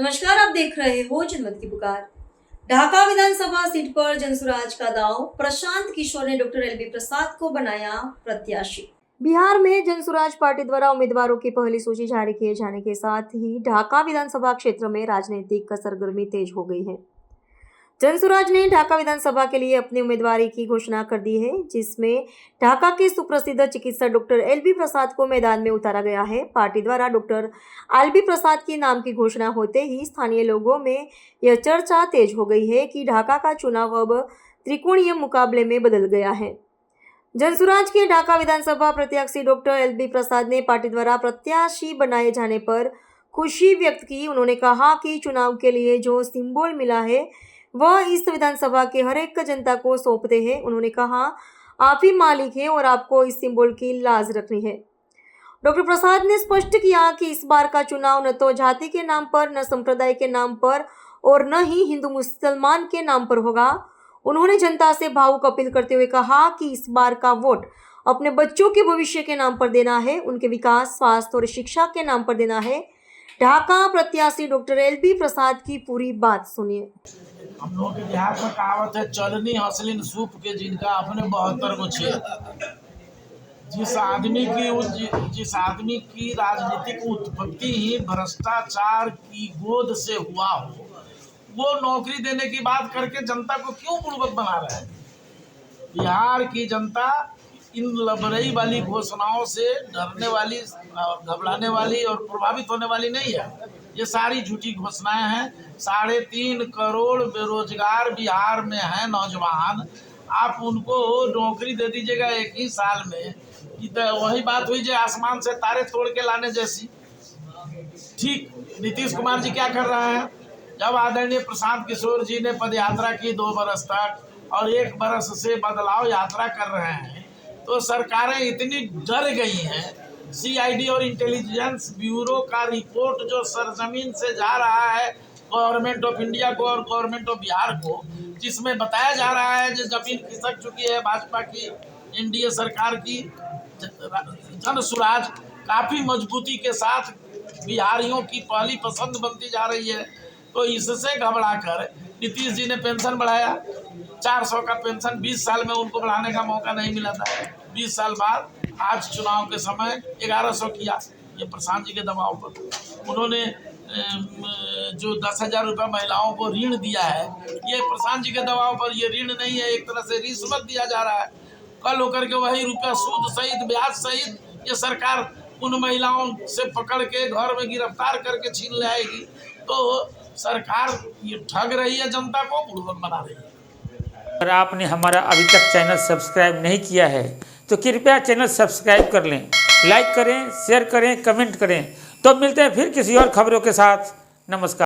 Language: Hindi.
नमस्कार, आप देख रहे हो जनमत की पुकार। ढाका विधानसभा सीट पर जनसुराज का दांव, प्रशांत किशोर ने डॉक्टर एलबी प्रसाद को बनाया प्रत्याशी। बिहार में जनसुराज पार्टी द्वारा उम्मीदवारों की पहली सूची जारी किए जाने के साथ ही ढाका विधानसभा क्षेत्र में राजनीतिक सरगर्मी तेज हो गई है। जनसुराज ने ढाका विधानसभा के लिए अपनी उम्मीदवारी की घोषणा कर दी है, जिसमें ढाका के सुप्रसिद्ध चिकित्सक डॉक्टर एलबी प्रसाद को मैदान में उतारा गया है। पार्टी द्वारा डॉक्टर एलबी प्रसाद के नाम की घोषणा होते ही स्थानीय लोगों में यह चर्चा तेज हो गई है कि ढाका का चुनाव अब त्रिकोणीय मुकाबले में बदल गया है। जनसुराज के ढाका विधानसभा प्रत्याशी डॉक्टर एलबी प्रसाद ने पार्टी द्वारा प्रत्याशी बनाए जाने पर खुशी व्यक्त की। उन्होंने कहा कि चुनाव के लिए जो सिंबल मिला है वह इस विधानसभा के हर एक जनता को सौंपते हैं। उन्होंने कहा, आप ही मालिक हैं और आपको इस सिंबल की लाज रखनी है। डॉक्टर प्रसाद ने स्पष्ट किया कि इस बार का चुनाव न तो जाति के नाम पर, न संप्रदाय के नाम पर और न ही हिंदू मुसलमान के नाम पर होगा। उन्होंने जनता से भावुक अपील करते हुए कहा कि इस बार का वोट अपने बच्चों के भविष्य के नाम पर देना है, उनके विकास, स्वास्थ्य और शिक्षा के नाम पर देना है। ढाका प्रत्याशी डॉक्टर एलबी प्रसाद की पूरी बात सुनिए। हम लोगों के देहात में कहावत है, चलनी हंसलिन सूप के जिनका अपने 72 गो छेद। जिस आदमी की राजनीतिक उत्पत्ति ही भ्रष्टाचार की गोद से हुआ हो, वो नौकरी देने की बात करके जनता को क्यों बुड़बक बना रहे हैं। बिहार की जनता इन लबरई वाली घोषणाओं से डरने वाली, घबराने वाली और प्रभावित होने वाली नहीं है। ये सारी झूठी घोषणाएं हैं। 3.5 करोड़ बेरोजगार बिहार में हैं नौजवान, आप उनको नौकरी दे दीजिएगा एक ही साल में। तो वही बात हुई जो आसमान से तारे तोड़ के लाने जैसी। ठीक नीतीश कुमार जी क्या कर रहे हैं, जब आदरणीय प्रशांत किशोर जी ने पद यात्रा की 2 बरस तक और 1 बरस से बदलाव यात्रा कर रहे हैं, तो सरकारें इतनी डर गई हैं। सीआईडी और इंटेलिजेंस ब्यूरो का रिपोर्ट जो सरजमीन से जा रहा है गवर्नमेंट ऑफ इंडिया को और गवर्नमेंट ऑफ बिहार को, जिसमें बताया जा रहा है कि जमीन खिसक चुकी है भाजपा की, एनडीए सरकार की। जनसुराज काफ़ी मजबूती के साथ बिहारियों की पहली पसंद बनती जा रही है। तो इससे घबरा कर नीतीश जी ने पेंशन बढ़ाया। 400 का पेंशन 20 साल में उनको बढ़ाने का मौका नहीं मिला था। 20 साल बाद आज चुनाव के समय 1100 किया। ये प्रशांत जी के दबाव पर उन्होंने जो 10,000 रुपये महिलाओं को ऋण दिया है, ये प्रशांत जी के दबाव पर। ये ऋण नहीं है, एक तरह से रिश्वत दिया जा रहा है। कल होकर के वही रुपया सूद सहित, ब्याज सहित ये सरकार उन महिलाओं से पकड़ के घर में गिरफ्तार करके छीन ले आएगी। तो सरकार ये ठग रही है, जनता को बुड़बक बना रही है। अगर आपने हमारा अभी तक चैनल सब्सक्राइब नहीं किया है तो कृपया चैनल सब्सक्राइब कर लें, लाइक करें, शेयर करें, कमेंट करें। तो मिलते हैं फिर किसी और खबरों के साथ। नमस्कार।